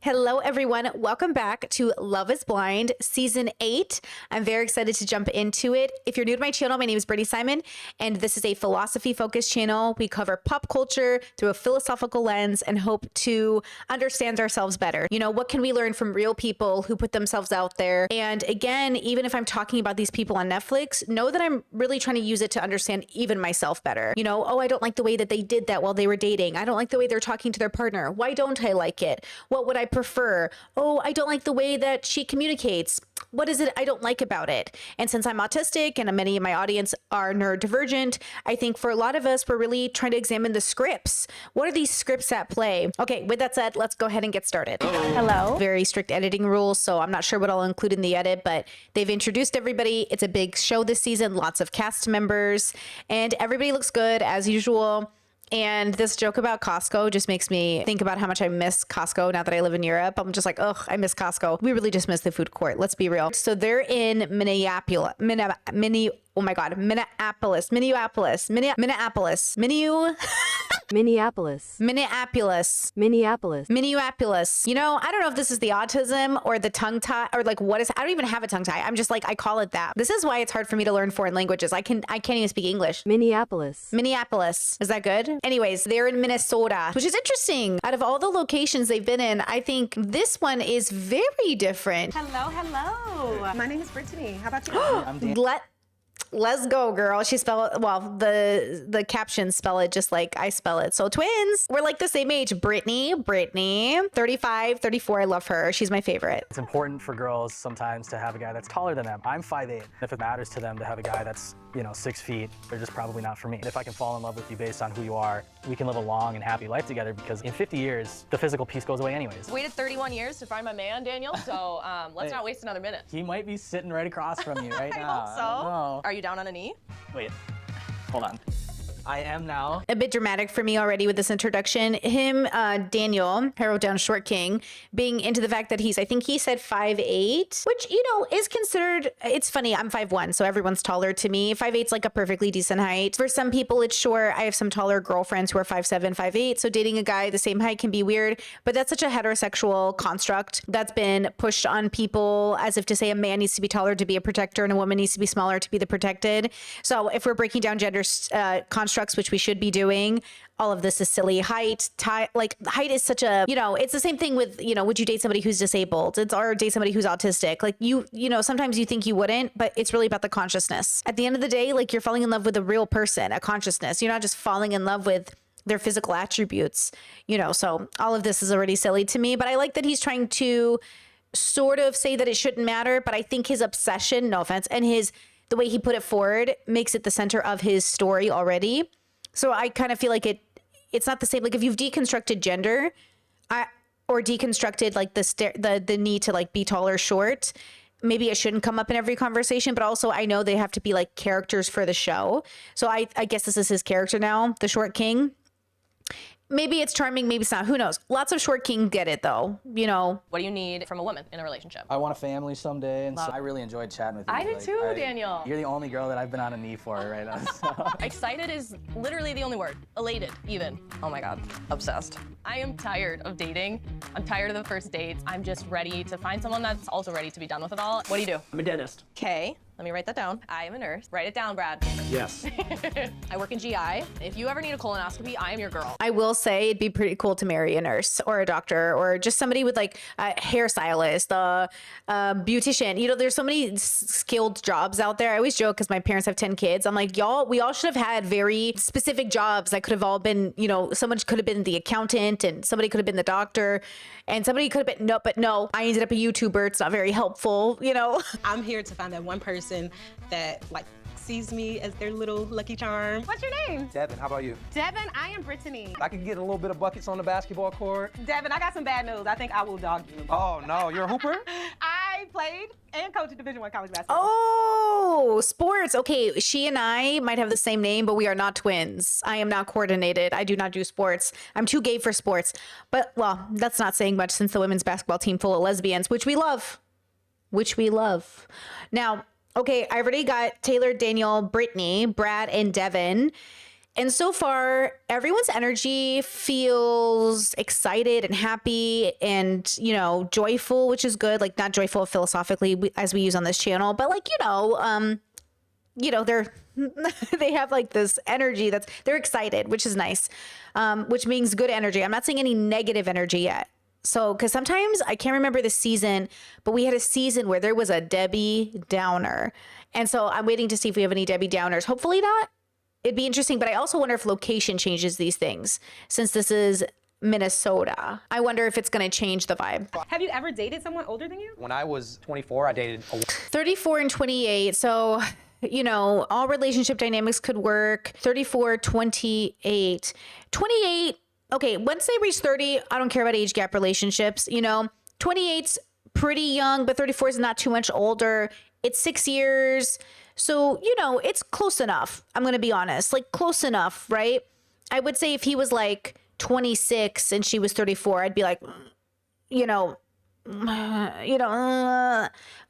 Hello, everyone. Welcome back to Love is Blind, Season 8. I'm very excited to jump into it. If you're new to my channel, my name is Brittany Simon, and this is a philosophy-focused channel. We cover pop culture through a philosophical lens and hope to understand ourselves better. You know, what can we learn from real people who put themselves out there? And again, even if I'm talking about these people on Netflix, know that I'm really trying to use it to understand even myself better. You know, oh, I don't like the way that they did that while they were dating. I don't like the way they're talking to their partner. Why don't I like it? What would I prefer? Oh, I don't like the way that she communicates. What is it I don't like about it? And since I'm autistic and many of my audience are neurodivergent, I think for a lot of us, we're really trying to examine the scripts. What are these scripts at play? Okay, with that said, let's go ahead and get started. Hello. Very strict editing rules, so I'm not sure what I'll include in the edit, but they've introduced everybody. It's a big show this season, lots of cast members, and everybody looks good as usual. And this joke about Costco just makes me think about how much I miss Costco now that I live in Europe. I'm just like, ugh, I miss Costco. We really just miss the food court. Let's be real. So they're in Minneapolis, Minneapolis. You know, I don't know if this is the autism or the tongue tie or like what is, I don't even have a tongue tie. I'm just like, I call it that. This is why it's hard for me to learn foreign languages. I can't even speak English. Minneapolis. Is that good? Anyways, they're in Minnesota, which is interesting. Out of all the locations they've been in, I think this one is very different. Hello. My name is Brittany. How about you? I'm Dan. Let's go, girl. She spelled it, well, the captions spell it just like I spell it. So twins. We're like the same age. Brittany, 35, 34. I love her. She's my favorite. It's important for girls sometimes to have a guy that's taller than them. I'm 5'8". If it matters to them to have a guy that's, 6 feet, they're just probably not for me. If I can fall in love with you based on who you are, we can live a long and happy life together because in 50 years, the physical piece goes away anyways. Waited 31 years to find my man, Daniel, so let's not waste another minute. He might be sitting right across from you right I now. hope so. I don't know. Are you down on a knee? Wait, hold on. I am now. A bit dramatic for me already with this introduction. Him, Daniel, I wrote down Short King, being into the fact that I think he said 5'8", which, is considered, it's funny, I'm 5'1", so everyone's taller to me. 5'8's like a perfectly decent height. For some people, it's short. I have some taller girlfriends who are 5'7", 5'8", so dating a guy the same height can be weird, but that's such a heterosexual construct that's been pushed on people as if to say a man needs to be taller to be a protector and a woman needs to be smaller to be the protected. So if we're breaking down gender constructs, which we should be doing, all of this is silly. Height is such a, it's the same thing with, would you date somebody who's disabled? Or date somebody who's autistic? Like sometimes you think you wouldn't, but it's really about the consciousness. At the end of the day, like you're falling in love with a real person, a consciousness. You're not just falling in love with their physical attributes, so all of this is already silly to me, but I like that he's trying to sort of say that it shouldn't matter, but I think his obsession, no offense, and the way he put it forward makes it the center of his story already. So I kind of feel like it's not the same. Like if you've deconstructed gender, or deconstructed like the need to like be tall or short, maybe it shouldn't come up in every conversation. But also I know they have to be like characters for the show. So I guess this is his character now, the Short King. Maybe it's charming, maybe it's not. Who knows? Lots of Short King get it though, What do you need from a woman in a relationship? I want a family someday, and so I really enjoyed chatting with you. I did too, Daniel. You're the only girl that I've been on a knee for right now. So. Excited is literally the only word. Elated, even. Oh my God, obsessed. I am tired of dating. I'm tired of the first dates. I'm just ready to find someone that's also ready to be done with it all. What do you do? I'm a dentist. Okay, let me write that down. I am a nurse. Write it down, Brad. Yes. I work in GI. If you ever need a colonoscopy, I am your girl. I will say it'd be pretty cool to marry a nurse or a doctor or just somebody with like a hairstylist, a beautician. There's so many skilled jobs out there. I always joke because my parents have 10 kids. I'm like, we all should have had very specific jobs that could have all been, someone could have been the accountant and somebody could have been the doctor and somebody could have been, no, I ended up a YouTuber. It's not very helpful, I'm here to find that one person that sees me as their little lucky charm. What's your name? Devin, how about you? Devin, I am Brittany. I can get a little bit of buckets on the basketball court. Devin, I got some bad news. I think I will dog you. Oh no, you're a hooper? I played and coached Division I college basketball. Oh, sports. Okay, she and I might have the same name, but we are not twins. I am not coordinated. I do not do sports. I'm too gay for sports. But, well, that's not saying much since the women's basketball team full of lesbians, which we love. Now, okay, I already got Taylor, Daniel, Brittany, Brad, and Devin. And so far, everyone's energy feels excited and happy and, you know, joyful, which is good. Like, not joyful philosophically as we use on this channel, but like, they're they have like this energy they're excited, which is nice, which means good energy. I'm not seeing any negative energy yet. So, because sometimes I can't remember the season, but we had a season where there was a Debbie Downer. And so I'm waiting to see if we have any Debbie Downers. Hopefully not. It'd be interesting, but I also wonder if location changes these things. Since this is Minnesota, I wonder if it's going to change the vibe. Have you ever dated someone older than you? When I was 24, I dated a 34 and 28. So, you know, all relationship dynamics could work. 34, 28. 28, okay, once they reach 30, I don't care about age gap relationships. You know, 28's pretty young, but 34 is not too much older. It's 6 years. So, you know, it's close enough. I'm going to be honest, like close enough, right? I would say if he was like 26 and she was 34, I'd be like, you know,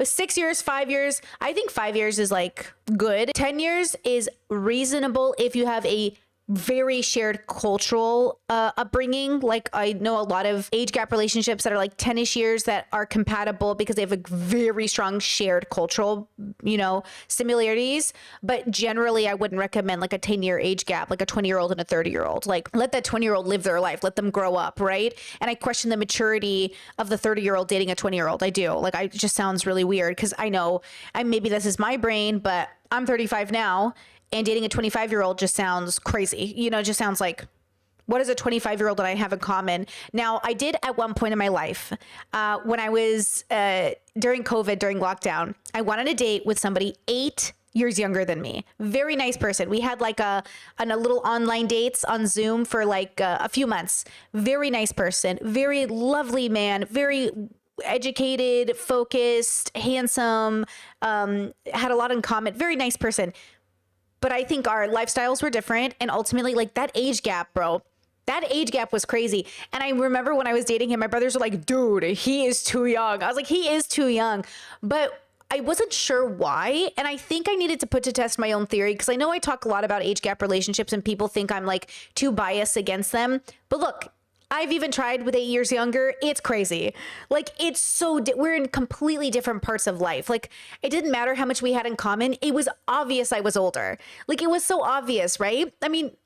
6 years, 5 years. I think 5 years is like good. 10 years is reasonable if you have a very shared cultural upbringing. Like, I know a lot of age gap relationships that are like 10-ish years that are compatible because they have a very strong shared cultural, you know, similarities. But generally, I wouldn't recommend like a 10-year age gap, like a 20-year-old and a 30-year-old. Like, let that 20-year-old live their life, let them grow up, right? And I question the maturity of the 30-year-old dating a 20-year-old. I do. Like, it just sounds really weird because I know, maybe this is my brain, but I'm 35 now. And dating a 25-year-old just sounds crazy. You know, it just sounds like, what is a 25-year-old that I have in common? Now, I did at one point in my life, when I was during COVID, during lockdown, I went on a date with somebody 8 years younger than me. Very nice person. We had like a little online dates on Zoom for like a few months. Very nice person. Very lovely man. Very educated, focused, handsome, had a lot in common. Very nice person. But I think our lifestyles were different. And ultimately, like, that age gap, bro, that age gap was crazy. And I remember when I was dating him, my brothers were like, dude, he is too young. I was like, he is too young. But I wasn't sure why. And I think I needed to put to test my own theory, because I know I talk a lot about age gap relationships and people think I'm like too biased against them. But look, I've even tried with 8 years younger. It's crazy. Like, it's so, we're in completely different parts of life. Like, it didn't matter how much we had in common. It was obvious I was older. Like, it was so obvious, right? I mean,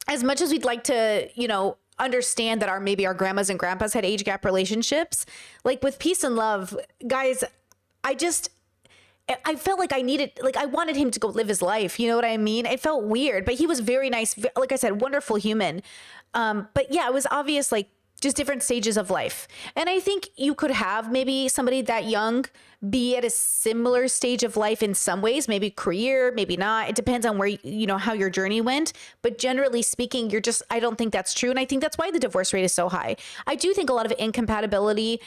as much as we'd like to, you know, understand that maybe our grandmas and grandpas had age gap relationships, like with peace and love, guys, I felt like I wanted him to go live his life. You know what I mean? It felt weird, but he was very nice. Like I said, wonderful human. But yeah, it was obvious, like just different stages of life. And I think you could have maybe somebody that young be at a similar stage of life in some ways, maybe career, maybe not. It depends on where, you know, how your journey went. But generally speaking, I don't think that's true. And I think that's why the divorce rate is so high. I do think a lot of incompatibility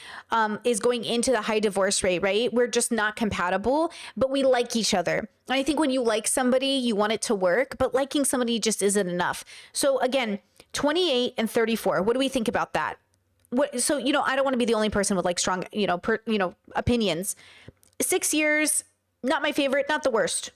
is going into the high divorce rate, right? We're just not compatible, but we like each other. And I think when you like somebody, you want it to work, but liking somebody just isn't enough. So again, 28 and 34, what do we think about that? So, you know, I don't want to be the only person with like strong, opinions. 6 years, not my favorite, not the worst.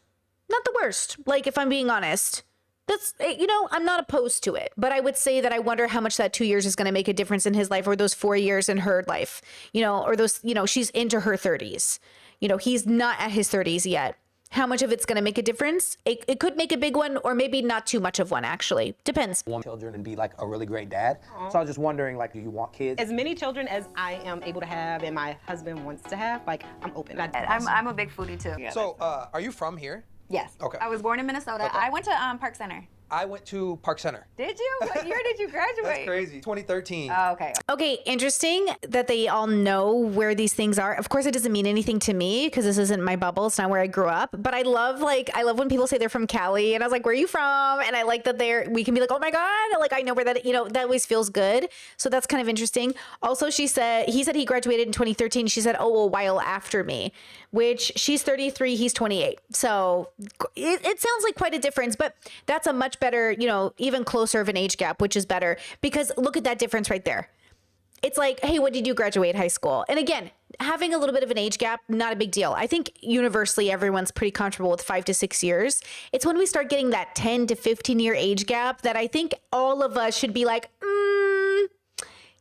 Not the worst. Like, if I'm being honest, that's, I'm not opposed to it. But I would say that I wonder how much that 2 years is going to make a difference in his life, or those 4 years in her life, or those, she's into her 30s. He's not at his 30s yet. How much of it's going to make a difference? It could make a big one, or maybe not too much of one, actually. Depends. Want children and be like a really great dad. So I was just wondering, like, do you want kids? As many children as I am able to have and my husband wants to have, like, I'm open. I'm a big foodie too. So, are you from here? Yes. Okay. I was born in Minnesota. Okay. I went to Park Center. I went to Park Center. Did you? What year did you graduate? That's crazy. 2013. Oh, okay. Okay, interesting that they all know where these things are. Of course, it doesn't mean anything to me because this isn't my bubble. It's not where I grew up. But I love when people say they're from Cali, and I was like, "Where are you from?" And I like that we can be like, "Oh my God!" Like, I know where that. That always feels good. So that's kind of interesting. Also, he said he graduated in 2013. She said, "Oh, a while after me," which she's 33, he's 28. So it sounds like quite a difference, but that's a much better, even closer of an age gap, which is better, because look at that difference right there. It's like, hey, when did you graduate high school? And again, having a little bit of an age gap, not a big deal. I think universally everyone's pretty comfortable with 5 to 6 years. It's when we start getting that 10 to 15 year age gap that I think all of us should be like,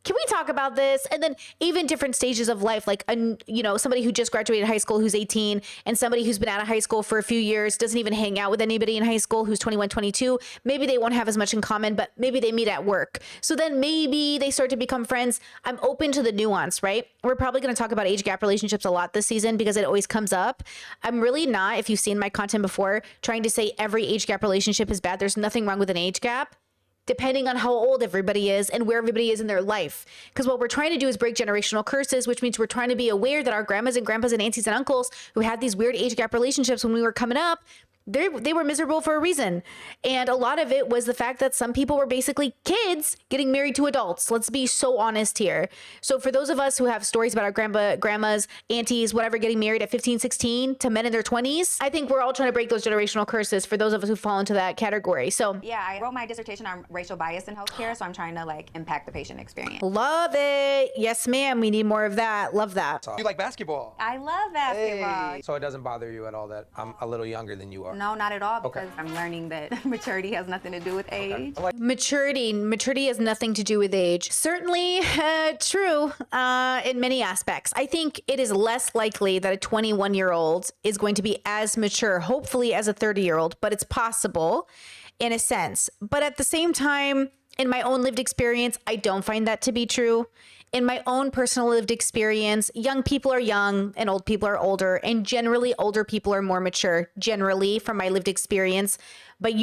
can we talk about this? And then even different stages of life, like, somebody who just graduated high school who's 18 and somebody who's been out of high school for a few years, doesn't even hang out with anybody in high school who's 21, 22. Maybe they won't have as much in common, but maybe they meet at work. So then maybe they start to become friends. I'm open to the nuance, right? We're probably going to talk about age gap relationships a lot this season because it always comes up. I'm really not, if you've seen my content before, trying to say every age gap relationship is bad. There's nothing wrong with an age gap, depending on how old everybody is and where everybody is in their life. Because what we're trying to do is break generational curses, which means we're trying to be aware that our grandmas and grandpas and aunties and uncles who had these weird age gap relationships when we were coming up, they were miserable for a reason. And a lot of it was the fact that some people were basically kids getting married to adults. Let's be so honest here. So for those of us who have stories about our grandmas, aunties, whatever, getting married at 15, 16 to men in their 20s, I think we're all trying to break those generational curses for those of us who fall into that category. So Yeah, I wrote my dissertation on racial bias in healthcare, so I'm trying to like impact the patient experience. love it. Yes, ma'am. We need more of that. Love that. You like basketball? I love basketball. Hey. So it doesn't bother you at all that I'm a little younger than you are? No, not at all, because I'm learning that maturity has nothing to do with age. Maturity has nothing to do with age. Certainly true in many aspects. I think it is less likely that a 21-year-old is going to be as mature, hopefully, as a 30-year-old, but it's possible in a sense. But at the same time, in my own lived experience, I don't find that to be true. In my own personal lived experience, young people are young and old people are older, and generally older people are more mature, generally from my lived experience. But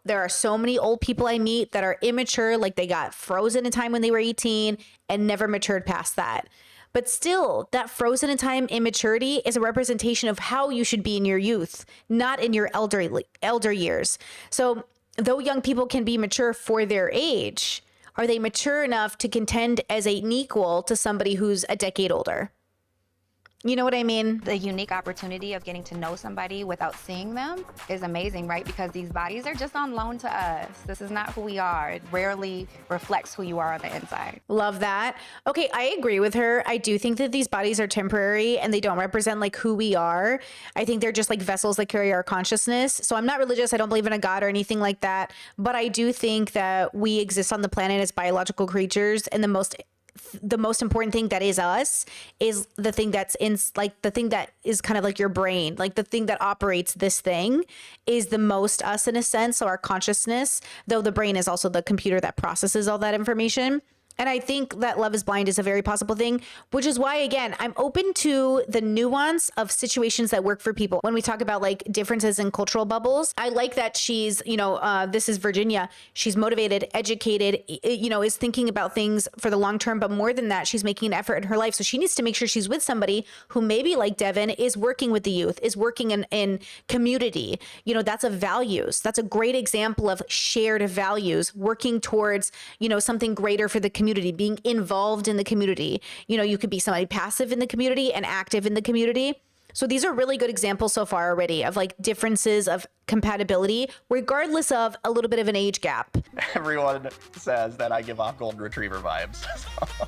there are so many old people I meet that are immature, like they got frozen in time when they were 18 and never matured past that. But still, that frozen in time immaturity is a representation of how you should be in your youth, not in your elder years. So though young people can be mature for their age, are they mature enough to contend as an equal to somebody who's a decade older? You know what I mean? The unique opportunity of getting to know somebody without seeing them is amazing, right? Because these bodies are just on loan to us. This is not who we are. It rarely reflects who you are on the inside. Love that. Okay, I agree with her. I do think that these bodies are temporary and they don't represent like who we are. I think they're just like vessels that carry our consciousness. So I'm not religious. I don't believe in a God or anything like that. But I do think that we exist on the planet as biological creatures, and the most important thing that is us is the thing that's the thing that is kind of like your brain, like the thing that operates this thing is the most us in a sense. So our consciousness, though the brain is also the computer that processes all that information. And I think that Love is Blind is a very possible thing, which is why, again, I'm open to the nuance of situations that work for people. When we talk about like differences in cultural bubbles, I like that she's, this is Virginia. She's motivated, educated, is thinking about things for the long term. But more than that, she's making an effort in her life. So she needs to make sure she's with somebody who maybe like Devin is working with the youth, is working in community. That's a values. That's a great example of shared values, working towards, something greater for the community, being involved in the community. You could be somebody passive in the community and active in the community. So these are really good examples so far already of like differences of compatibility, regardless of a little bit of an age gap. Everyone says that I give off golden retriever vibes.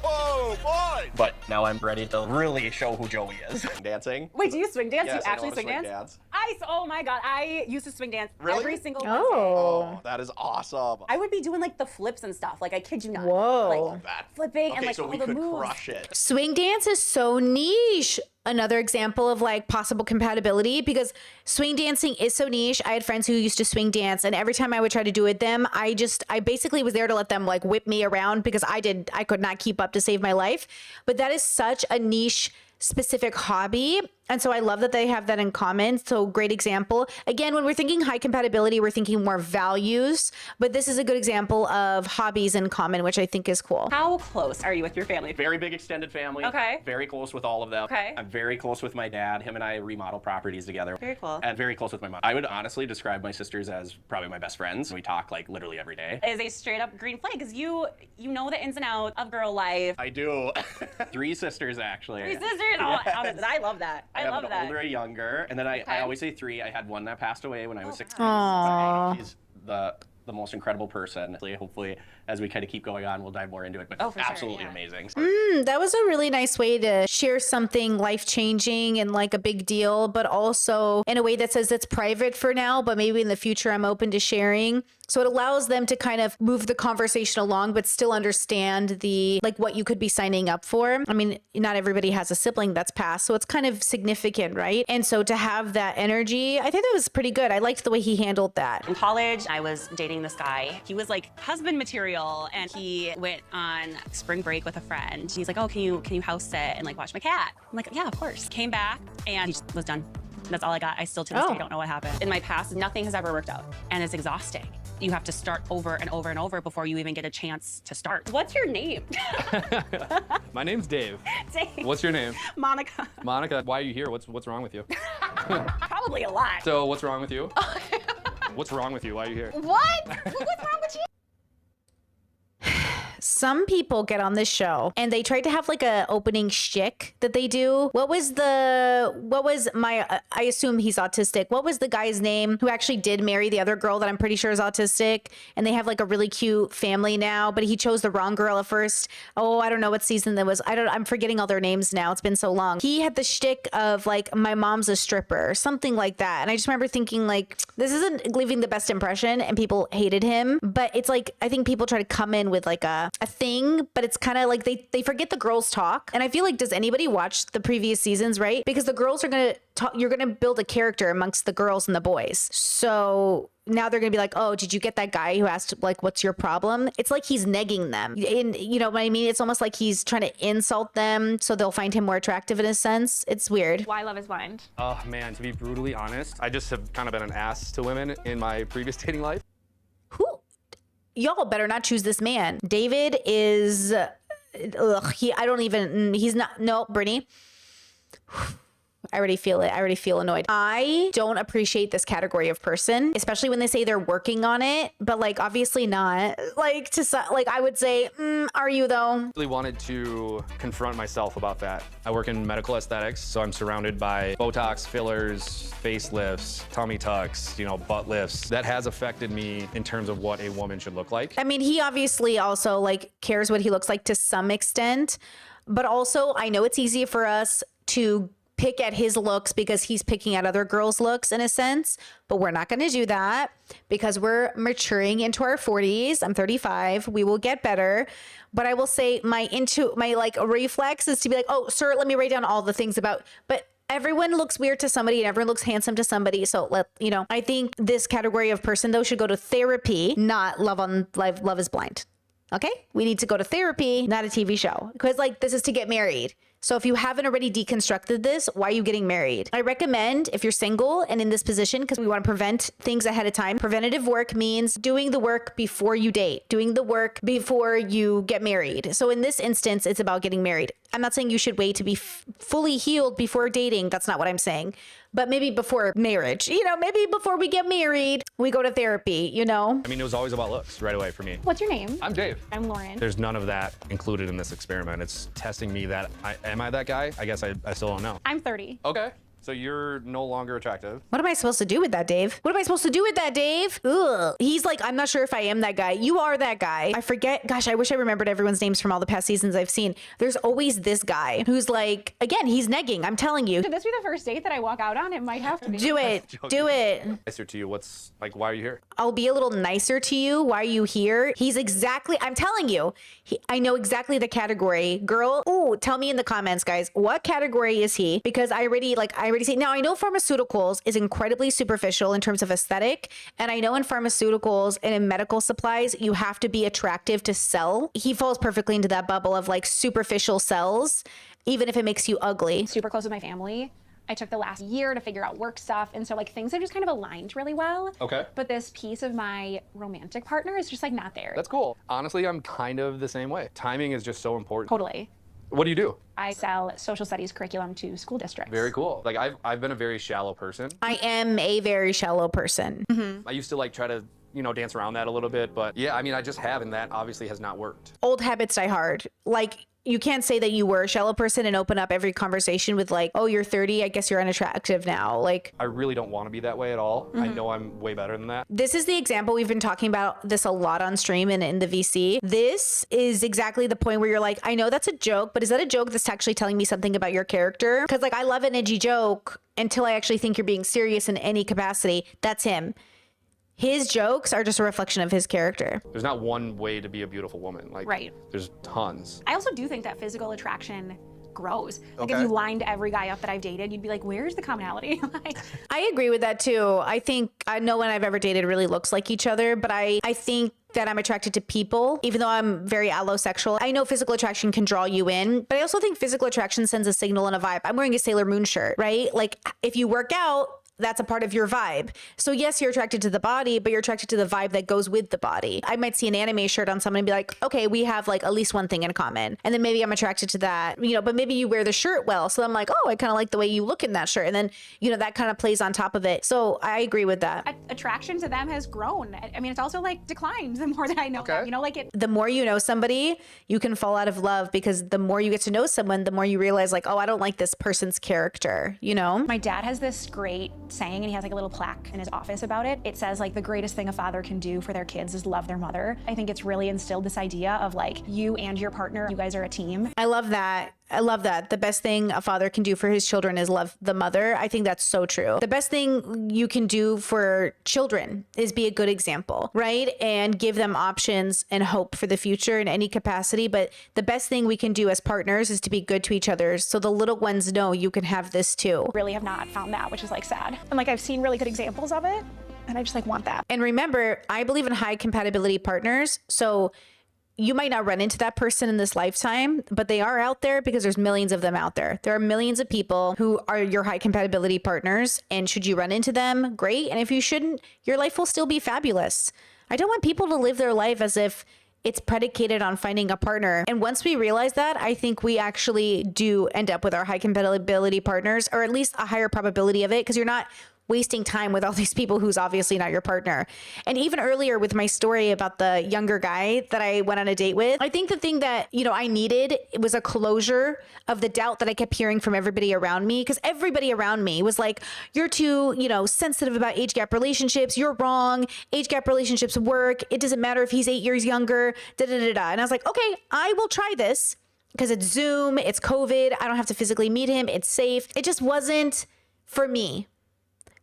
Whoa, boy! But now I'm ready to really show who Joey is. Dancing. Wait, do you swing dance? Yes, you I actually know how to swing dance? Oh my God, I used to swing dance Really? every single Wednesday. Oh, that is awesome. I would be doing like the flips and stuff. Like I kid you not. Whoa. Like That. flipping Okay, and like so all we the could moves. crush it. Swing dance is so niche. Another example of like possible compatibility, because swing dancing is so niche. I had friends who used to swing dance, and every time I would try to do it with them, I basically was there to let them like whip me around because I could not keep up to save my life. But that is such a niche specific hobby. And so I love that they have that in common. So great example. Again, when we're thinking high compatibility, we're thinking more values, but this is a good example of hobbies in common, which I think is cool. How close are you with your family? Very big extended family. Okay. Very close with all of them. Okay. I'm very close with my dad. Him and I remodel properties together. Very cool. And very close with my mom. I would honestly describe my sisters as probably my best friends. We talk like literally every day. Is a straight up green flag because you know the ins and outs of girl life. I do. 3 sisters actually. 3 sisters. Oh, I love that. I love have an that. older, a younger, and then I always say 3. I had one that passed away when I was 16. Aww. She's the most incredible person. Hopefully, as we kind of keep going on, we'll dive more into it. But Oh, for sure, absolutely yeah. amazing. That was a really nice way to share something life-changing and like a big deal, but also in a way that says it's private for now, but maybe in the future I'm open to sharing. So it allows them to kind of move the conversation along, but still understand the like what you could be signing up for. I mean, not everybody has a sibling that's passed, so it's kind of significant, right? And so to have that energy, I think that was pretty good. I liked the way he handled that. In college, I was dating this guy. He was like husband material, and he went on spring break with a friend. He's like, "Oh, can you house sit and like watch my cat?" I'm like, "Yeah, of course." Came back and he just was done. That's all I got. I still to this day don't know what happened. In my past, nothing has ever worked out, and it's exhausting. You have to start over and over and over before you even get a chance to start. What's your name? My name's Dave. Dave. What's your name? Monica. Monica, why are you here? What's wrong with you? Probably a lot. So what's wrong with you? What's wrong with you? Why are you here? What? What's wrong with you? Some people get on this show and they try to have like a opening shtick that they do. What was my, I assume he's autistic. What was the guy's name who actually did marry the other girl that I'm pretty sure is autistic? And they have like a really cute family now, but he chose the wrong girl at first. Oh, I don't know what season that was. I'm forgetting all their names now. It's been so long. He had the shtick of like, my mom's a stripper or something like that. And I just remember thinking like, this isn't leaving the best impression, and people hated him. But it's like, I think people try to come in with like a thing, but it's kind of like they forget the girls talk. And I feel like, does anybody watch the previous seasons, right? Because the girls are going to talk, you're going to build a character amongst the girls and the boys. So now they're going to be like, oh, did you get that guy who asked like, what's your problem? It's like he's negging them. And you know what I mean? It's almost like he's trying to insult them so they'll find him more attractive in a sense. It's weird. Why Love is Blind? Oh man, to be brutally honest, I just have kind of been an ass to women in my previous dating life. Y'all better not choose this man. David is, he's not, no, Brittany. I already feel it. I already feel annoyed. I don't appreciate this category of person, especially when they say they're working on it, but like obviously not. Like I would say, are you though? I really wanted to confront myself about that. I work in medical aesthetics, so I'm surrounded by Botox, fillers, facelifts, tummy tucks, butt lifts. That has affected me in terms of what a woman should look like. I mean, he obviously also like cares what he looks like to some extent, but also I know it's easy for us to pick at his looks because he's picking at other girls' looks in a sense, but we're not going to do that because we're maturing into our 40s. I'm 35. We will get better. But I will say my like reflex is to be like, oh, sir, let me write down all the things about, but everyone looks weird to somebody and everyone looks handsome to somebody. So I think this category of person though should go to therapy, not Love is Blind. Okay? We need to go to therapy, not a TV show. Because like this is to get married. So if you haven't already deconstructed this, why are you getting married? I recommend if you're single and in this position, because we want to prevent things ahead of time. Preventative work means doing the work before you date, doing the work before you get married. So in this instance, it's about getting married. I'm not saying you should wait to be fully healed before dating. That's not what I'm saying. But maybe before marriage, maybe before we get married, we go to therapy, I mean, it was always about looks right away for me. What's your name? I'm Dave. I'm Lauren. There's none of that included in this experiment. It's testing me that, am I that guy? I guess I still don't know. I'm 30. Okay. So you're no longer attractive. What am I supposed to do with that, Dave? What am I supposed to do with that, Dave? Ugh. He's like, I'm not sure if I am that guy. You are that guy. I forget. Gosh, I wish I remembered everyone's names from all the past seasons I've seen. There's always this guy who's like, again, he's negging. I'm telling you. Should this be the first date that I walk out on? It might have to be. Do it. Do it. Nicer to you. Why are you here? I'll be a little nicer to you. Why are you here? I'm telling you, I know exactly the category. Girl, tell me in the comments, guys, what category is he? Because I already say, now I know pharmaceuticals is incredibly superficial in terms of aesthetic. And I know in pharmaceuticals and in medical supplies, you have to be attractive to sell. He falls perfectly into that bubble of like superficial sells, even if it makes you ugly. Super close with my family. I took the last year to figure out work stuff. And so like things have just kind of aligned really well. Okay. But this piece of my romantic partner is just like not there. That's cool. Honestly, I'm kind of the same way. Timing is just so important. Totally. What do you do? I sell social studies curriculum to school districts. Very cool. Like I've been a very shallow person. I am a very shallow person. Mm-hmm. I used to like try to, dance around that a little bit, but yeah, I mean, I just have, and that obviously has not worked. Old habits die hard. Like you can't say that you were a shallow person and open up every conversation with like, oh, you're 30, I guess you're unattractive now. Like, I really don't want to be that way at all. I know I'm way better than that. this is the example. We've been talking about this a lot on stream and in the VC. This is exactly the point where you're like, I know that's a joke, but is that a joke that's actually telling me something about your character? Because like, I love an edgy joke until I actually think you're being serious in any capacity. That's him. His jokes are just a reflection of his character. There's not one way to be a beautiful woman. Like, Right. there's tons. I also do think that physical attraction grows. Like if Okay. you lined every guy up that I've dated, you'd be like, where's the commonality? Like, I agree with that too. I think no one I've ever dated really looks like each other, but I think that I'm attracted to people, even though I'm very allosexual. I know physical attraction can draw you in, but I also think physical attraction sends a signal and a vibe. I'm wearing a Sailor Moon shirt, right? Like if you work out, that's a part of your vibe. So yes, you're attracted to the body, but you're attracted to the vibe that goes with the body. I might see an anime shirt on someone and be like, okay, we have like at least one thing in common. And then maybe I'm attracted to that, you know, but maybe you wear the shirt well. So I'm like, oh, I kind of like the way you look in that shirt. And then, you know, that kind of plays on top of it. So I agree with that. attraction to them has grown. I mean, it's also like declined the more that I know them. You know, like it. The more you know somebody, you can fall out of love because the more you get to know someone, the more you realize like, oh, I don't like this person's character, you know? My dad has this great saying, and he has like a little plaque in his office about it. It says like the greatest thing a father can do for their kids is love their mother. I think it's really instilled this idea of like you and your partner, you guys are a team. I love that. I love that. The best thing a father can do for his children is love the mother. I think that's so true. The best thing you can do for children is be a good example, right? And give them options and hope for the future in any capacity. But the best thing we can do as partners is to be good to each other. So the little ones know you can have this too. Really have not found that, which is like sad. And like I've seen really good examples of it, and I just like want that. And remember, I believe in high compatibility partners. So you might not run into that person in this lifetime, but they are out there because there's millions of them out there. There are millions of people who are your high compatibility partners. And should you run into them, great. And if you shouldn't, your life will still be fabulous. I don't want people to live their life as if it's predicated on finding a partner. And once we realize that, I think we actually do end up with our high compatibility partners, or at least a higher probability of it, because you're not wasting time with all these people who's obviously not your partner. And even earlier with my story about the younger guy that I went on a date with, I think the thing that, you know, I needed, it was a closure of the doubt that I kept hearing from everybody around me, because everybody around me was like, you're too, you know, sensitive about age gap relationships. You're wrong. Age gap relationships work. It doesn't matter if he's 8 years younger, da da da da. And I was like, okay, I will try this because it's Zoom, it's COVID. I don't have to physically meet him. It's safe. It just wasn't for me.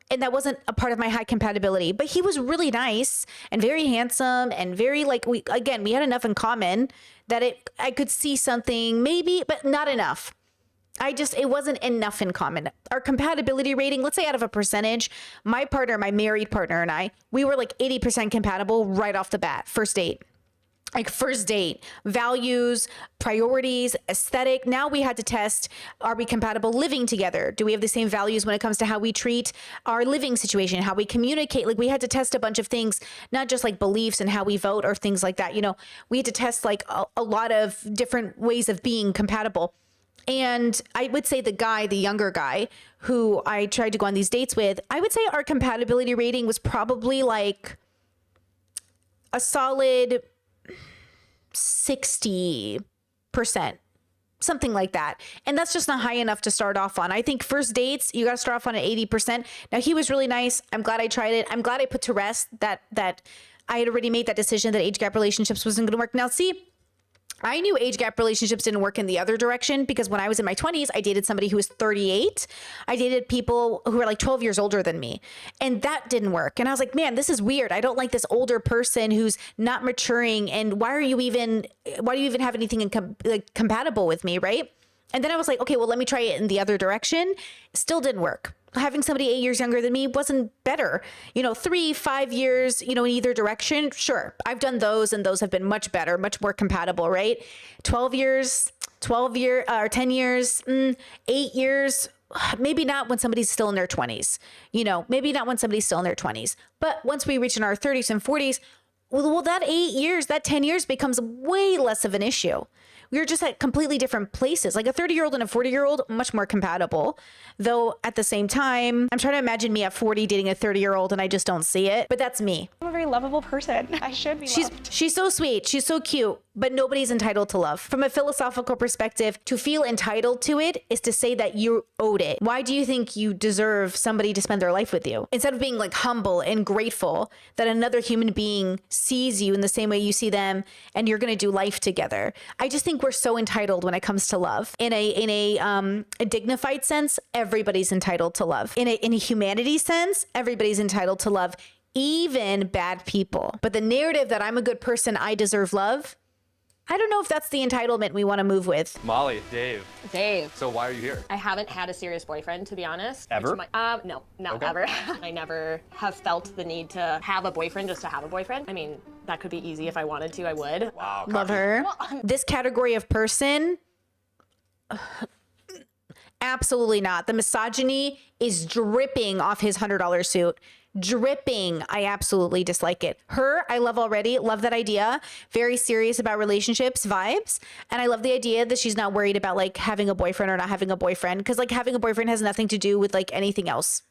And that wasn't a part of my high compatibility, but he was really nice and very handsome and very like, we had enough in common that I could see something maybe, but not enough. It wasn't enough in common. Our compatibility rating, let's say out of a percentage, my partner, my married partner and I, we were like 80% compatible right off the bat, first date. Like first date, values, priorities, aesthetic. Now we had to test, are we compatible living together? Do we have the same values when it comes to how we treat our living situation, how we communicate? Like we had to test a bunch of things, not just like beliefs and how we vote or things like that. You know, we had to test like a lot of different ways of being compatible. And I would say the younger guy who I tried to go on these dates with, I would say our compatibility rating was probably like a solid 60%, something like that. And that's just not high enough to start off on. I think first dates, you got to start off on an 80%. Now he was really nice. I'm glad I tried it. I'm glad I put to rest that I had already made that decision that age gap relationships wasn't going to work. Now see, I knew age gap relationships didn't work in the other direction because when I was in my 20s, I dated somebody who was 38. I dated people who were like 12 years older than me. And that didn't work. And I was like, man, this is weird. I don't like this older person who's not maturing. And why do you even have anything compatible with me, right? And then I was like, okay, well, let me try it in the other direction. Still didn't work. Having somebody 8 years younger than me wasn't better. 3-5 years, in either direction. Sure. I've done those and those have been much better, much more compatible, right? 10 years, 8 years, maybe not when somebody's still in their 20s, maybe not when somebody's still in their 20s, but once we reach in our 30s and 40s, well, that 8 years, that 10 years becomes way less of an issue. We were just at completely different places. Like a 30-year-old and a 40-year-old, much more compatible. Though at the same time, I'm trying to imagine me at 40 dating a 30-year-old and I just don't see it. But that's me. I'm a very lovable person. I should be loved. She's so sweet. She's so cute. but nobody's entitled to love. From a philosophical perspective, to feel entitled to it is to say that you owed it. Why do you think you deserve somebody to spend their life with you? Instead of being like humble and grateful that another human being sees you in the same way you see them and you're going to do life together. I just think we're so entitled when it comes to love. In a dignified sense, everybody's entitled to love. In a humanity sense, everybody's entitled to love, even bad people. But the narrative that I'm a good person, I deserve love, I don't know if that's the entitlement we want to move with. Molly, Dave. Dave. So why are you here? I haven't had a serious boyfriend, to be honest. Ever? No, not ever. I never have felt the need to have a boyfriend just to have a boyfriend. I mean, that could be easy if I wanted to, I would. Wow. Love her. This category of person, absolutely not. The misogyny is dripping off his $100 suit. Dripping. I absolutely dislike it. Her, I love already. Love that idea. Very serious about relationships vibes. And I love the idea that she's not worried about like having a boyfriend or not having a boyfriend. Because like having a boyfriend has nothing to do with like anything else.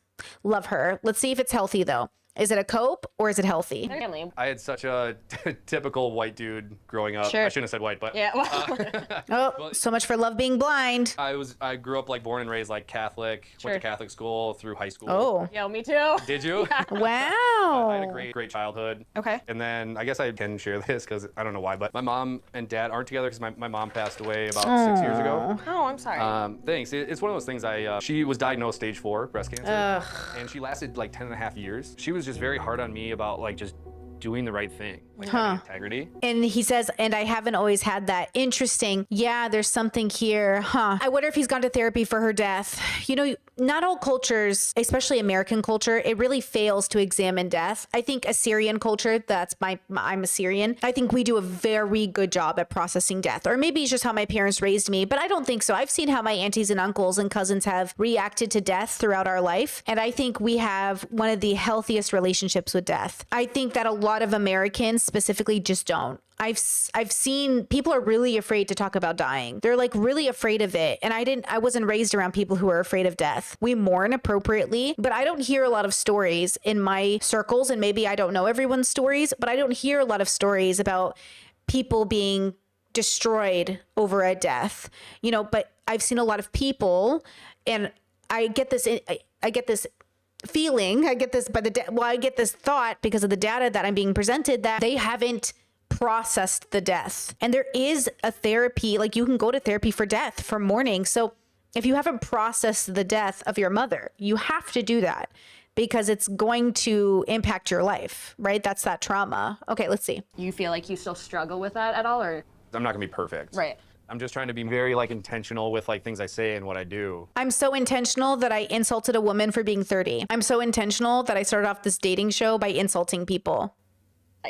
Love her. Let's see if it's healthy though. Is it a cope or is it healthy? I had such a typical white dude growing up. Sure. I shouldn't have said white, but yeah. Oh, so much for love being blind. I grew up like born and raised like Catholic. Sure. Went to Catholic school through high school. Oh. Yo, me too. Did you? Wow. I had a great childhood. Okay. And then I guess I can share this because I don't know why, but my mom and dad aren't together because my mom passed away about 6 years ago. Oh, I'm sorry. Thanks. It's one of those things. She was diagnosed stage 4 breast cancer, and she lasted like 10 and a half years. She was just very hard on me about like just doing the right thing, like having integrity. And he says, and I haven't always had that. Interesting. Yeah, there's something here. I wonder if he's gone to therapy for her death. You know, not all cultures, especially American culture, it really fails to examine death. I think Assyrian culture, I'm Assyrian. I think we do a very good job at processing death. Or maybe it's just how my parents raised me, but I don't think so. I've seen how my aunties and uncles and cousins have reacted to death throughout our life. And I think we have one of the healthiest relationships with death. I think that a lot of Americans specifically just don't. I've seen people are really afraid to talk about dying. They're like really afraid of it. And I wasn't raised around people who are afraid of death. We mourn appropriately, but I don't hear a lot of stories in my circles, and maybe I don't know everyone's stories, but I don't hear a lot of stories about people being destroyed over a death, you know, but I've seen a lot of people, and I get this feeling, I get this thought because of the data that I'm being presented that they haven't processed the death. And there is a therapy, like you can go to therapy for death, for mourning. So if you haven't processed the death of your mother, you have to do that because it's going to impact your life, right? That's that trauma. Okay, let's see. You feel like you still struggle with that at all, or? I'm not gonna be perfect. Right. I'm just trying to be very like intentional with like things I say and what I do. I'm so intentional that I insulted a woman for being 30. I'm so intentional that I started off this dating show by insulting people.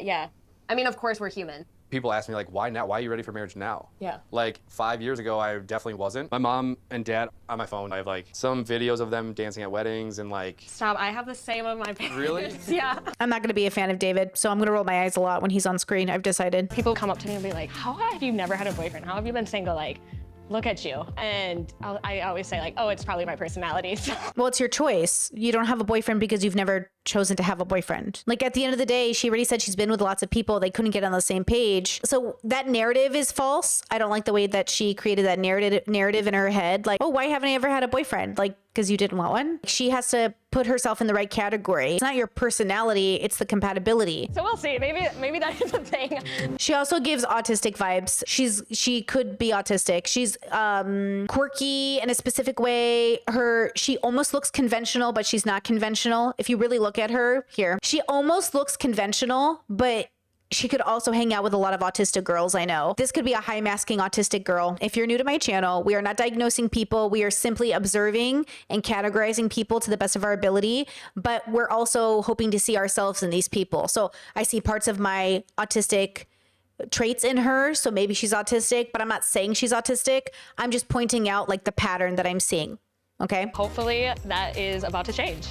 Yeah. I mean, of course we're human. People ask me like, why now? Why are you ready for marriage now? Yeah. Like 5 years ago, I definitely wasn't. My mom and dad on my phone, I have like some videos of them dancing at weddings and like. Stop, I have the same of my parents. Really? Yeah. I'm not going to be a fan of David, so I'm going to roll my eyes a lot when he's on screen. I've decided. People come up to me and be like, how have you never had a boyfriend? How have you been single? Like, look at you. And I always say like, oh, it's probably my personality. Well, it's your choice. You don't have a boyfriend because you've never chosen to have a boyfriend. Like at the end of the day, she already said she's been with lots of people. They couldn't get on the same page. So that narrative is false. I don't like the way that she created that narrative in her head. Like, oh, why haven't I ever had a boyfriend? Like, because you didn't want one? She has to put herself in the right category. It's not your personality, it's the compatibility. So we'll see. Maybe that is a thing. She also gives autistic vibes. She could be autistic. She's quirky in a specific way. She almost looks conventional, but she's not conventional. If you really look at her here, she almost looks conventional, but she could also hang out with a lot of autistic girls I know. This could be a high masking autistic girl. If you're new to my channel, we are not diagnosing people. We are simply observing and categorizing people to the best of our ability, but we're also hoping to see ourselves in these people. So I see parts of my autistic traits in her. So maybe she's autistic, but I'm not saying she's autistic. I'm just pointing out like the pattern that I'm seeing. Okay. Hopefully that is about to change.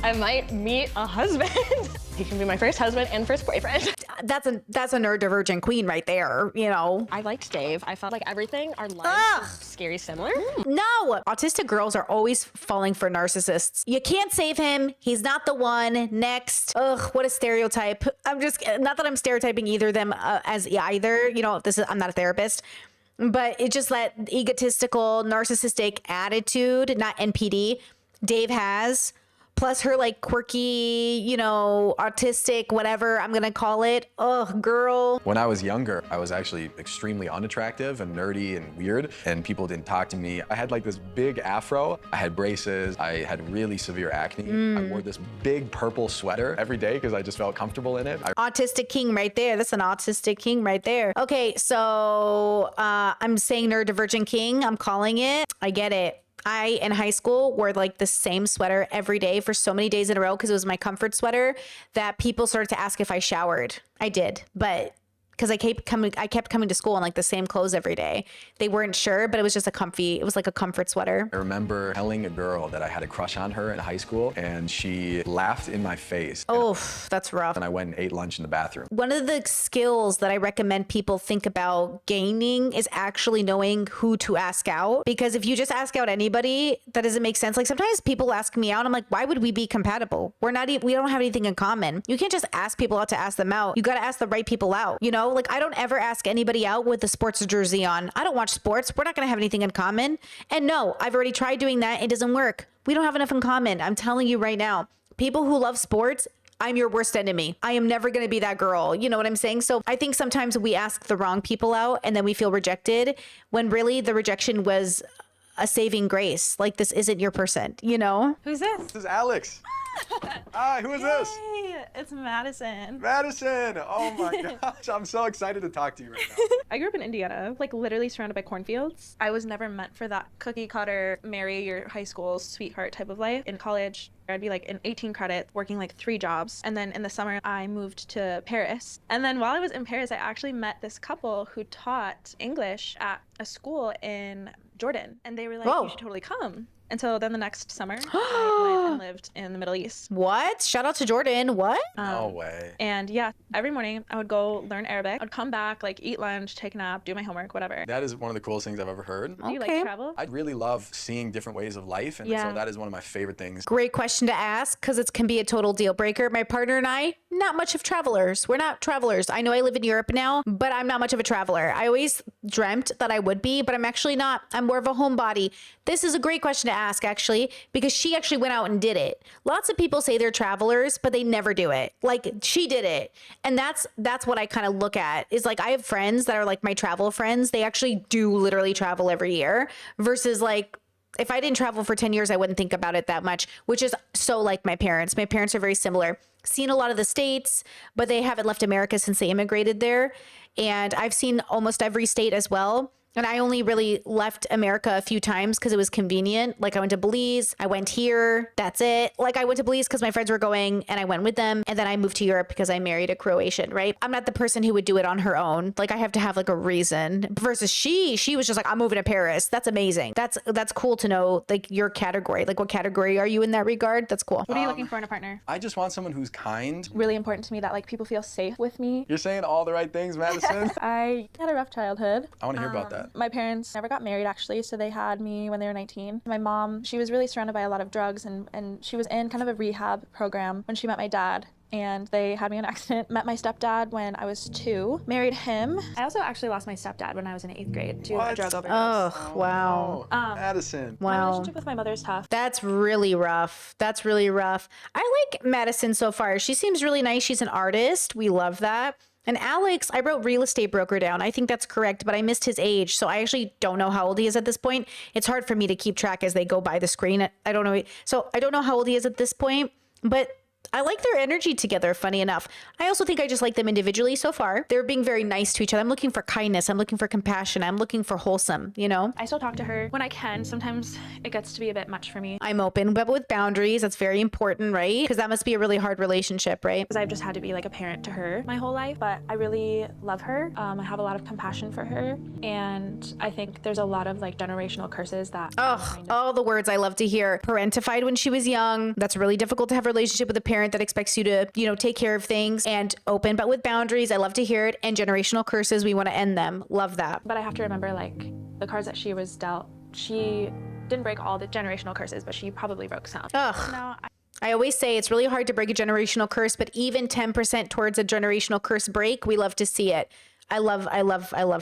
I might meet a husband. He can be my first husband and first boyfriend. that's a neurodivergent queen right there, you know. I liked Dave. I felt like everything, our lives were scary similar. No, autistic girls are always falling for narcissists. You can't save him. He's not the one. Next. Ugh, what a stereotype. I'm just, not that I'm stereotyping either of them as either, you know, I'm not a therapist. But it's just that egotistical, narcissistic attitude, not NPD, Dave has, plus her like quirky, you know, autistic, whatever I'm going to call it. Ugh, girl. When I was younger, I was actually extremely unattractive and nerdy and weird, and people didn't talk to me. I had like this big afro. I had braces. I had really severe acne. I wore this big purple sweater every day because I just felt comfortable in it. Autistic king right there. That's an autistic king right there. Okay, so I'm saying neurodivergent king. I'm calling it. I get it. I, in high school, wore like the same sweater every day for so many days in a row because it was my comfort sweater that people started to ask if I showered. I did, but because I kept coming to school in like the same clothes every day. They weren't sure, but it was just it was like a comfort sweater. I remember telling a girl that I had a crush on her in high school, and she laughed in my face. Oh, that's rough. And I went and ate lunch in the bathroom. One of the skills that I recommend people think about gaining is actually knowing who to ask out. Because if you just ask out anybody, that doesn't make sense. Like sometimes people ask me out, I'm like, why would we be compatible? We don't have anything in common. You can't just ask people out to ask them out. You got to ask the right people out, you know? Like I don't ever ask anybody out with a sports jersey on. I don't watch sports. We're not going to have anything in common. And no, I've already tried doing that. It doesn't work. We don't have enough in common. I'm telling you right now, people who love sports, I'm your worst enemy. I am never going to be that girl. You know what I'm saying? So I think sometimes we ask the wrong people out and then we feel rejected when really the rejection was a saving grace. Like this isn't your person, you know? Who's this? This is Alex. Hi, who is this? Hey, it's Madison. Madison! Oh my gosh, I'm so excited to talk to you right now. I grew up in Indiana, like literally surrounded by cornfields. I was never meant for that cookie cutter, marry your high school sweetheart type of life. In college, I'd be like in 18 credits, working like 3 jobs. And then in the summer, I moved to Paris. And then while I was in Paris, I actually met this couple who taught English at a school in Jordan. And they were like, Whoa. You should totally come. And so then the next summer, I went and lived in the Middle East. What? Shout out to Jordan. What? No way. And yeah, every morning I would go learn Arabic. I'd come back, like eat lunch, take a nap, do my homework, whatever. That is one of the coolest things I've ever heard. Do you like to travel? I really love seeing different ways of life, and Yeah. so that is one of my favorite things. Great question to ask because it can be a total deal breaker. My partner and I, not much of travelers. We're not travelers. I know I live in Europe now, but I'm not much of a traveler. I always dreamt that I would be, but I'm actually not. I'm more of a homebody. This is a great question to ask, actually, because she actually went out and did it. Lots of people say they're travelers, but they never do it. Like she did it. And that's what I kind of look at is like, I have friends that are like my travel friends. They actually do literally travel every year versus like, if I didn't travel for 10 years, I wouldn't think about it that much, which is so like my parents. My parents are very similar. Seen a lot of the States, but they haven't left America since they immigrated there. And I've seen almost every state as well. And I only really left America a few times because it was convenient. Like I went to Belize, I went here, that's it. Like I went to Belize because my friends were going and I went with them. And then I moved to Europe because I married a Croatian, right? I'm not the person who would do it on her own. Like I have to have like a reason versus she was just like, I'm moving to Paris. That's amazing. That's cool to know like your category. Like what category are you in that regard? That's cool. What are you looking for in a partner? I just want someone who's kind. Really important to me that like people feel safe with me. You're saying all the right things, Madison. I had a rough childhood. I want to hear about that. My parents never got married actually, so they had me when they were 19. My mom, she was really surrounded by a lot of drugs and she was in kind of a rehab program when she met my dad. And they had me in an accident. Met my stepdad when I was 2. Married him. I also actually lost my stepdad when I was in 8th grade to a drug overdose. Oh, wow. Madison. My Wow. relationship with my mother's tough. That's really rough. That's really rough. I like Madison so far. She seems really nice. She's an artist. We love that. And Alex, I wrote real estate broker down. I think that's correct, but I missed his age. So I actually don't know how old he is at this point. It's hard for me to keep track as they go by the screen. I don't know. So I don't know how old he is at this point, but I like their energy together, funny enough. I also think I just like them individually so far. They're being very nice to each other. I'm looking for kindness. I'm looking for compassion. I'm looking for wholesome, you know? I still talk to her when I can. Sometimes it gets to be a bit much for me. I'm open, but with boundaries. That's very important, right? Because that must be a really hard relationship, right? Because I've just had to be like a parent to her my whole life, but I really love her. I have a lot of compassion for her. And I think there's a lot of like generational curses that... Oh, all the words I love to hear. Parentified when she was young. That's really difficult to have a relationship with a parent. parent that expects you to, take care of things and open, but with boundaries. I love to hear it. And generational curses, we want to end them. Love that. But I have to remember, like, the cards that she was dealt, she didn't break all the generational curses, but she probably broke some. Ugh. No, I always say it's really hard to break a generational curse, but even 10% towards a generational curse break, we love to see it. I love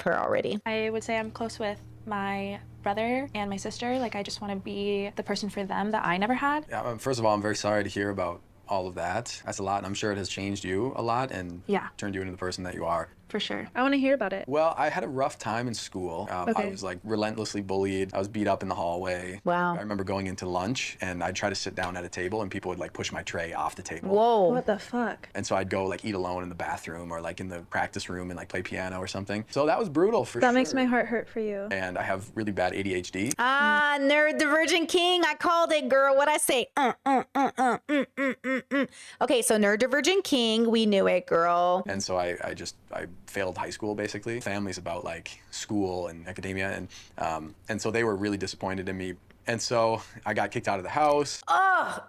her already. I would say I'm close with my brother and my sister. Like, I just want to be the person for them that I never had. Yeah, first of all, I'm very sorry to hear about all of that. That's a lot, and I'm sure it has changed you a lot and turned you into the person that you are. For sure. I want to hear about it. Well, I had a rough time in school. I was like relentlessly bullied. I was beat up in the hallway. Wow. I remember going into lunch and I'd try to sit down at a table and people would like push my tray off the table. Whoa. What the fuck? And so I'd go like eat alone in the bathroom or like in the practice room and like play piano or something. So that was brutal for sure. That makes my heart hurt for you. And I have really bad ADHD. Nerd the Virgin King. I called it, girl. What'd I say? Okay, so Nerd the Virgin King. We knew it, girl. And so I failed high school basically. Family's about like school and academia and so they were really disappointed in me. And so I got kicked out of the house. Ugh.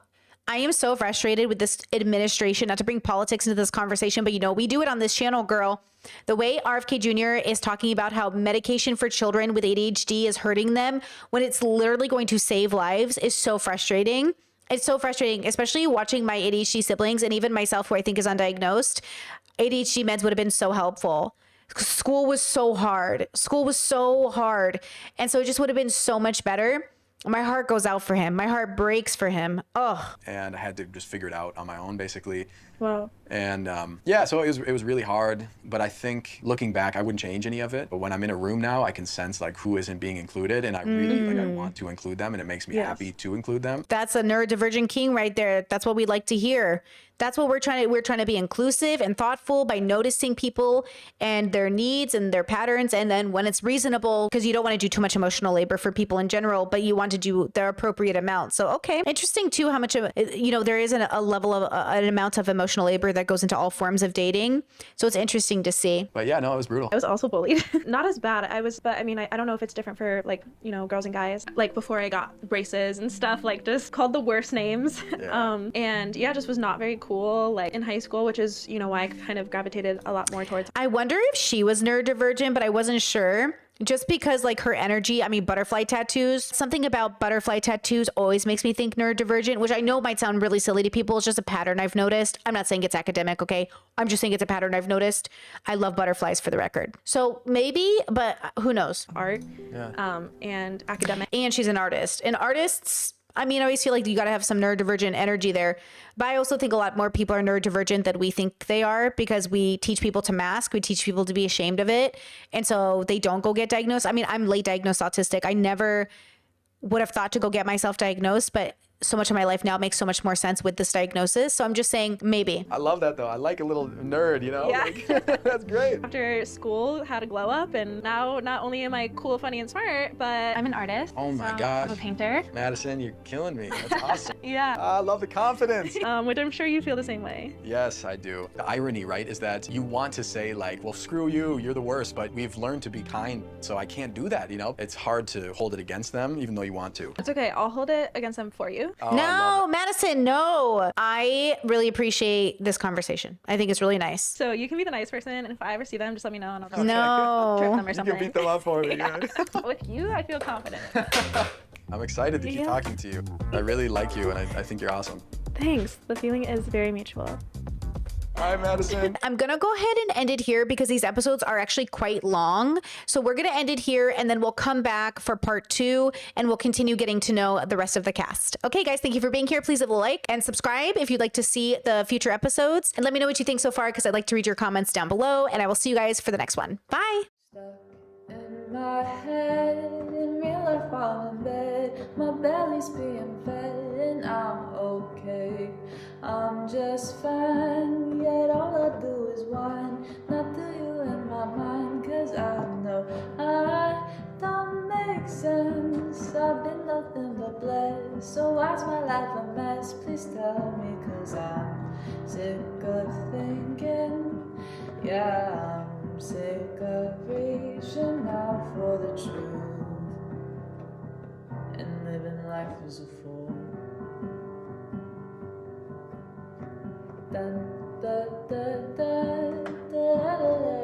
I am so frustrated with this administration, not to bring politics into this conversation, but we do it on this channel, girl. The way RFK Jr. is talking about how medication for children with ADHD is hurting them when it's literally going to save lives is so frustrating. It's so frustrating, especially watching my ADHD siblings and even myself, who I think is undiagnosed. ADHD meds would have been so helpful. School was so hard. And so it just would have been so much better. My heart goes out for him. My heart breaks for him. Oh. And I had to just figure it out on my own, basically. Wow. And so it was really hard. But I think looking back, I wouldn't change any of it. But when I'm in a room now, I can sense like who isn't being included, and I really I want to include them, and it makes me happy to include them. That's a Nerd Divergent King right there. That's what we'd like to hear. That's what we're trying to be inclusive and thoughtful by noticing people and their needs and their patterns. And then when it's reasonable, because you don't want to do too much emotional labor for people in general, but you want to do the appropriate amount. So, okay. Interesting too, how much of, there is a level of an amount of emotional labor that goes into all forms of dating. So it's interesting to see. But yeah, no, it was brutal. I was also bullied. Not as bad. But I mean, I don't know if it's different for like, girls and guys. Like before I got braces and stuff, like just called the worst names. Yeah. Just was not very cool like in high school, which is why I kind of gravitated a lot more towards. I wonder if she was neurodivergent, but I wasn't sure, just because like her energy. I mean, butterfly tattoos, something about butterfly tattoos always makes me think neurodivergent, which I know might sound really silly to people. It's just a pattern I've noticed. I'm not saying it's academic, okay? I'm just saying it's a pattern I've noticed. I love butterflies, for the record. So maybe, but who knows? Art, and academic. And she's an artist. And artists, I mean, I always feel like you got to have some neurodivergent energy there. But I also think a lot more people are neurodivergent than we think they are, because we teach people to mask. We teach people to be ashamed of it. And so they don't go get diagnosed. I mean, I'm late diagnosed autistic. I never would have thought to go get myself diagnosed, but so much of my life now makes so much more sense with this diagnosis. So I'm just saying maybe. I love that though. I like a little nerd, Yeah. Like, that's great. After school, had a glow up, and now not only am I cool, funny, and smart, but I'm an artist. Oh my gosh. I'm a painter. Madison, you're killing me. That's awesome. Yeah. I love the confidence. Which I'm sure you feel the same way. Yes, I do. The irony, right, is that you want to say like, well, screw you, you're the worst, but we've learned to be kind, so I can't do that, It's hard to hold it against them, even though you want to. It's okay. I'll hold it against them for you. Oh, no, Madison, no. I really appreciate this conversation. I think it's really nice. So you can be the nice person, and if I ever see them, just let me know, and I'll just No. trip them or something. You can beat them up for me. Yeah. With you, I feel confident. I'm excited to keep talking to you. I really like you, and I think you're awesome. Thanks. The feeling is very mutual. Hi, Madison. I'm going to go ahead and end it here because these episodes are actually quite long. So we're going to end it here, and then we'll come back for part 2, and we'll continue getting to know the rest of the cast. Okay, guys, thank you for being here. Please leave a like and subscribe if you'd like to see the future episodes. And let me know what you think so far, because I'd like to read your comments down below. And I will see you guys for the next one. Bye. In my head, in real life I'm in bed, my belly's being fed and I'm okay. I'm just fine, yet all I do is whine. Not to you in my mind, cause I know I don't make sense. I've been nothing but blessed, so why's my life a mess? Please tell me, cause I'm sick of thinking. Yeah, I'm sick of reaching out for the truth and living life as a fool. dun, dun, dun, dun, dun, dun, dun.